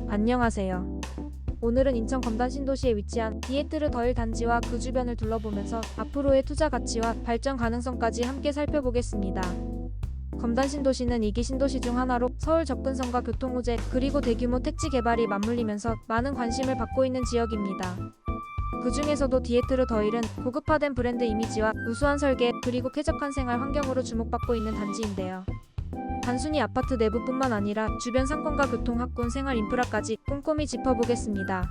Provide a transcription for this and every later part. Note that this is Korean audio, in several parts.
안녕하세요. 오늘은 인천 검단 신도시에 위치한 디에트르 더힐 단지와 그 주변을 둘러보면서 앞으로의 투자 가치와 발전 가능성까지 함께 살펴보겠습니다. 검단 신도시는 2기 신도시 중 하나로 서울 접근성과 교통 호재 그리고 대규모 택지 개발이 맞물리면서 많은 관심을 받고 있는 지역입니다. 그 중에서도 디에트르 더힐은 고급화된 브랜드 이미지와 우수한 설계 그리고 쾌적한 생활 환경으로 주목받고 있는 단지인데요. 단순히 아파트 내부뿐만 아니라 주변 상권과 교통, 학군, 생활 인프라까지 꼼꼼히 짚어보겠습니다.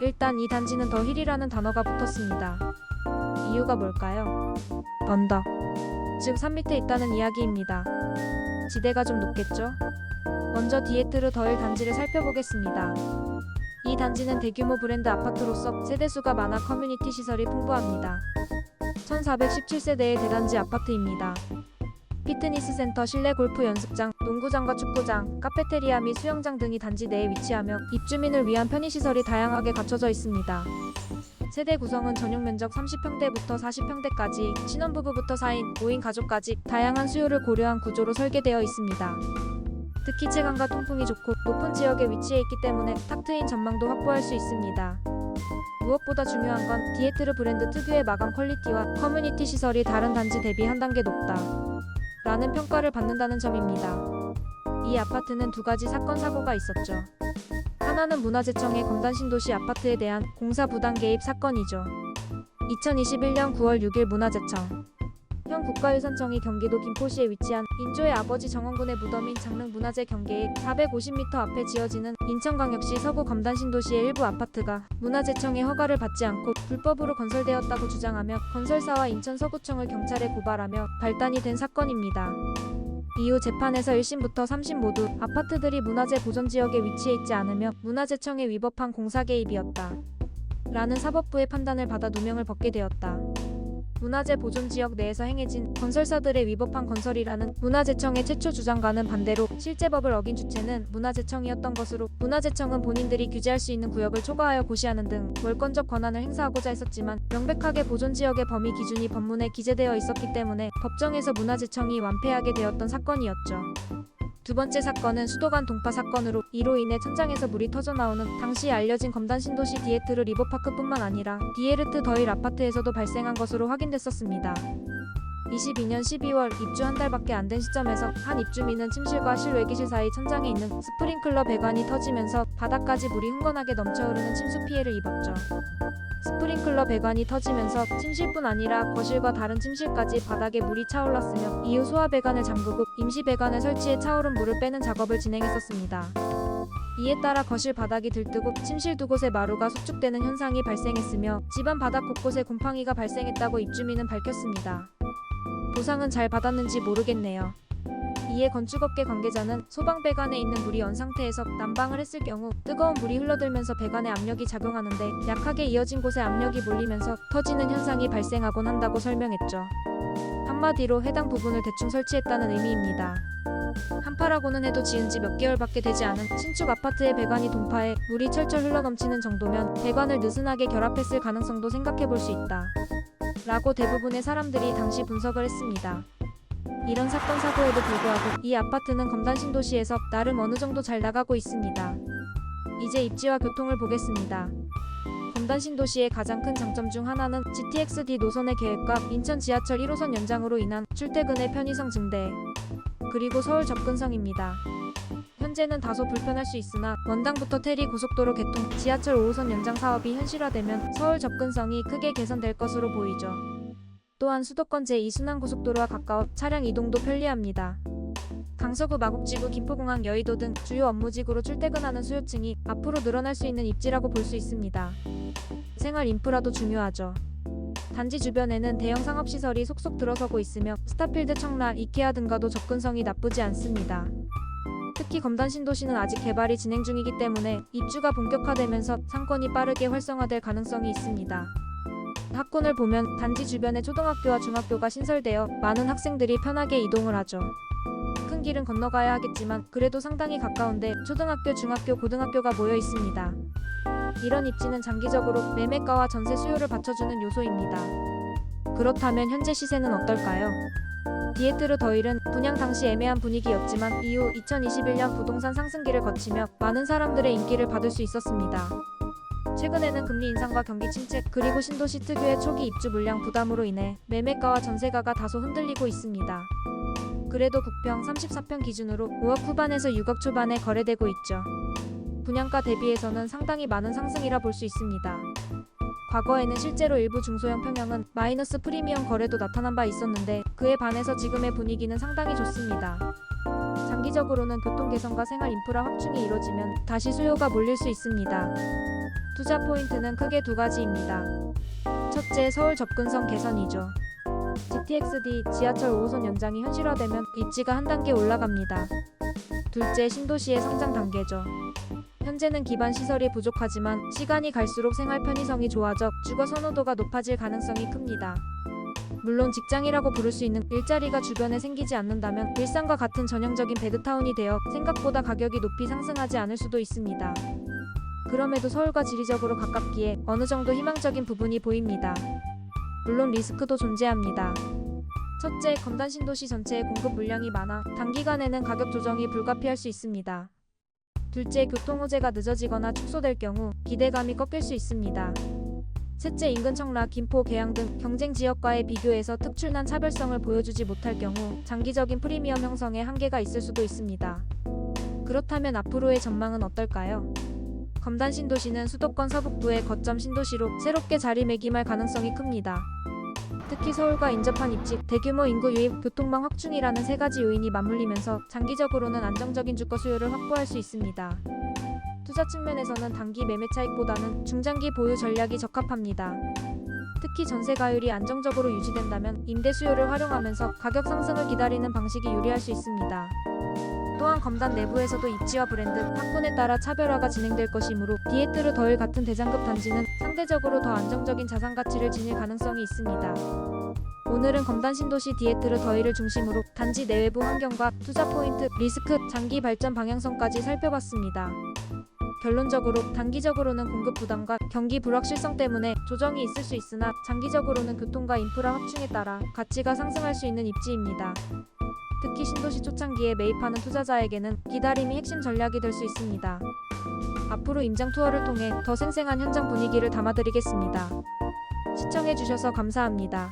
일단 이 단지는 더힐이라는 단어가 붙었습니다. 이유가 뭘까요? 언덕, 즉 산 밑에 있다는 이야기입니다. 지대가 좀 높겠죠? 먼저 디에트르 더힐 단지를 살펴보겠습니다. 이 단지는 대규모 브랜드 아파트로서 세대수가 많아 커뮤니티 시설이 풍부합니다. 1417세대의 대단지 아파트입니다. 피트니스 센터, 실내 골프 연습장, 농구장과 축구장, 카페테리아 및 수영장 등이 단지 내에 위치하며 입주민을 위한 편의시설이 다양하게 갖춰져 있습니다. 세대 구성은 전용 면적 30평대부터 40평대까지, 신혼부부부터 4인, 5인 가족까지 다양한 수요를 고려한 구조로 설계되어 있습니다. 특히 채광과 통풍이 좋고 높은 지역에 위치해 있기 때문에 탁 트인 전망도 확보할 수 있습니다. 무엇보다 중요한 건 디에트르 브랜드 특유의 마감 퀄리티와 커뮤니티 시설이 다른 단지 대비 한 단계 높다 라는 평가를 받는다는 점입니다. 이 아파트는 두 가지 사건 사고가 있었죠. 하나는 문화재청의 검단 신도시 아파트에 대한 공사 부당 개입 사건이죠. 2021년 9월 6일 문화재청 현 국가유산청이 경기도 김포시에 위치한 인조의 아버지 정원군의 무덤인 장릉문화재 경계의 450m 앞에 지어지는 인천광역시 서구 검단 신도시의 일부 아파트가 문화재청의 허가를 받지 않고 불법으로 건설되었다고 주장하며 건설사와 인천 서구청을 경찰에 고발하며 발단이 된 사건입니다. 이후 재판에서 1심부터 3심 모두 아파트들이 문화재 보존지역에 위치해 있지 않으며 문화재청에 위법한 공사 개입이었다 라는 사법부의 판단을 받아 누명을 벗게 되었다. 문화재 보존지역 내에서 행해진 건설사들의 위법한 건설이라는 문화재청의 최초 주장과는 반대로 실제 법을 어긴 주체는 문화재청이었던 것으로 문화재청은 본인들이 규제할 수 있는 구역을 초과하여 고시하는 등 월권적 권한을 행사하고자 했었지만 명백하게 보존지역의 범위 기준이 법문에 기재되어 있었기 때문에 법정에서 문화재청이 완패하게 되었던 사건이었죠. 두 번째 사건은 수도관 동파 사건으로 이로 인해 천장에서 물이 터져나오는 당시 알려진 검단 신도시 디에트르 리버파크뿐만 아니라 디에르트 더힐 아파트에서도 발생한 것으로 확인됐었습니다. 22년 12월 입주 한 달밖에 안 된 시점에서 한 입주민은 침실과 실외기실 사이 천장에 있는 스프링클러 배관이 터지면서 바닥까지 물이 흥건하게 넘쳐흐르는 침수 피해를 입었죠. 스프링클러 배관이 터지면서 침실뿐 아니라 거실과 다른 침실까지 바닥에 물이 차올랐으며 이후 소화 배관을 잠그고 임시 배관을 설치해 차오른 물을 빼는 작업을 진행했었습니다. 이에 따라 거실 바닥이 들뜨고 침실 두 곳의 마루가 수축되는 현상이 발생했으며 집안 바닥 곳곳에 곰팡이가 발생했다고 입주민은 밝혔습니다. 보상은 잘 받았는지 모르겠네요. 이에 건축업계 관계자는 소방 배관에 있는 물이 언 상태에서 난방을 했을 경우 뜨거운 물이 흘러들면서 배관에 압력이 작용하는데 약하게 이어진 곳에 압력이 몰리면서 터지는 현상이 발생하곤 한다고 설명했죠. 한마디로 해당 부분을 대충 설치했다는 의미입니다. 한파라고는 해도 지은 지 몇 개월밖에 되지 않은 신축 아파트의 배관이 동파해 물이 철철 흘러넘치는 정도면 배관을 느슨하게 결합했을 가능성도 생각해볼 수 있다 라고 대부분의 사람들이 당시 분석을 했습니다. 이런 사건 사고에도 불구하고 이 아파트는 검단 신도시에서 나름 어느 정도 잘 나가고 있습니다. 이제 입지와 교통을 보겠습니다. 검단 신도시의 가장 큰 장점 중 하나는 GTX-D 노선의 계획과 인천 지하철 1호선 연장으로 인한 출퇴근의 편의성 증대, 그리고 서울 접근성입니다. 현재는 다소 불편할 수 있으나 원당부터 테리 고속도로 개통, 지하철 5호선 연장 사업이 현실화되면 서울 접근성이 크게 개선될 것으로 보이죠. 또한 수도권 제2순환고속도로와 가까워 차량 이동도 편리합니다. 강서구, 마곡지구, 김포공항, 여의도 등 주요 업무지구로 출퇴근하는 수요층이 앞으로 늘어날 수 있는 입지라고 볼 수 있습니다. 생활 인프라도 중요하죠. 단지 주변에는 대형 상업시설이 속속 들어서고 있으며 스타필드, 청라, 이케아 등과도 접근성이 나쁘지 않습니다. 특히 검단 신도시는 아직 개발이 진행 중이기 때문에 입주가 본격화되면서 상권이 빠르게 활성화될 가능성이 있습니다. 학군을 보면 단지 주변에 초등학교와 중학교가 신설되어 많은 학생들이 편하게 이동을 하죠. 큰 길은 건너가야 하겠지만 그래도 상당히 가까운데 초등학교, 중학교, 고등학교가 모여 있습니다. 이런 입지는 장기적으로 매매가와 전세 수요를 받쳐주는 요소입니다. 그렇다면 현재 시세는 어떨까요? 디에트르 더일은 분양 당시 애매한 분위기였지만 이후 2021년 부동산 상승기를 거치며 많은 사람들의 인기를 받을 수 있었습니다. 최근에는 금리 인상과 경기 침체 그리고 신도시 특유의 초기 입주 물량 부담으로 인해 매매가와 전세가가 다소 흔들리고 있습니다. 그래도 국평 34평 기준으로 5억 후반에서 6억 초반에 거래되고 있죠. 분양가 대비해서는 상당히 많은 상승이라 볼 수 있습니다. 과거에는 실제로 일부 중소형 평형은 마이너스 프리미엄 거래도 나타난 바 있었는데 그에 반해서 지금의 분위기는 상당히 좋습니다. 장기적으로는 교통 개선과 생활 인프라 확충이 이뤄지면 다시 수요가 몰릴 수 있습니다. 투자 포인트는 크게 두 가지입니다. 첫째, 서울 접근성 개선이죠. GTX-D 지하철 5호선 연장이 현실화되면 입지가 한 단계 올라갑니다. 둘째, 신도시의 성장 단계죠. 현재는 기반 시설이 부족하지만 시간이 갈수록 생활 편의성이 좋아져 주거 선호도가 높아질 가능성이 큽니다. 물론 직장이라고 부를 수 있는 일자리가 주변에 생기지 않는다면 일산과 같은 전형적인 베드타운이 되어 생각보다 가격이 높이 상승하지 않을 수도 있습니다. 그럼에도 서울과 지리적으로 가깝기에 어느 정도 희망적인 부분이 보입니다. 물론 리스크도 존재합니다. 첫째, 검단 신도시 전체의 공급 물량이 많아 단기간에는 가격 조정이 불가피할 수 있습니다. 둘째, 교통 호재가 늦어지거나 축소될 경우 기대감이 꺾일 수 있습니다. 셋째, 인근 청라, 김포, 계양 등 경쟁 지역과의 비교해서 특출난 차별성을 보여주지 못할 경우 장기적인 프리미엄 형성에 한계가 있을 수도 있습니다. 그렇다면 앞으로의 전망은 어떨까요? 검단 신도시는 수도권 서북부의 거점 신도시로 새롭게 자리매김할 가능성이 큽니다. 특히 서울과 인접한 입지, 대규모 인구 유입, 교통망 확충이라는 세 가지 요인이 맞물리면서 장기적으로는 안정적인 주거 수요를 확보할 수 있습니다. 투자 측면에서는 단기 매매 차익보다는 중장기 보유 전략이 적합합니다. 특히 전세 가율이 안정적으로 유지된다면 임대 수요를 활용하면서 가격 상승을 기다리는 방식이 유리할 수 있습니다. 또한 검단 내부에서도 입지와 브랜드, 학군에 따라 차별화가 진행될 것이므로 디에트르 더일 같은 대장급 단지는 상대적으로 더 안정적인 자산 가치를 지닐 가능성이 있습니다. 오늘은 검단 신도시 디에트르 더일을 중심으로 단지 내외부 환경과 투자 포인트, 리스크, 장기 발전 방향성까지 살펴봤습니다. 결론적으로 단기적으로는 공급 부담과 경기 불확실성 때문에 조정이 있을 수 있으나 장기적으로는 교통과 인프라 확충에 따라 가치가 상승할 수 있는 입지입니다. 특히 신도시 초창기에 매입하는 투자자에게는 기다림이 핵심 전략이 될 수 있습니다. 앞으로 임장 투어를 통해 더 생생한 현장 분위기를 담아드리겠습니다. 시청해주셔서 감사합니다.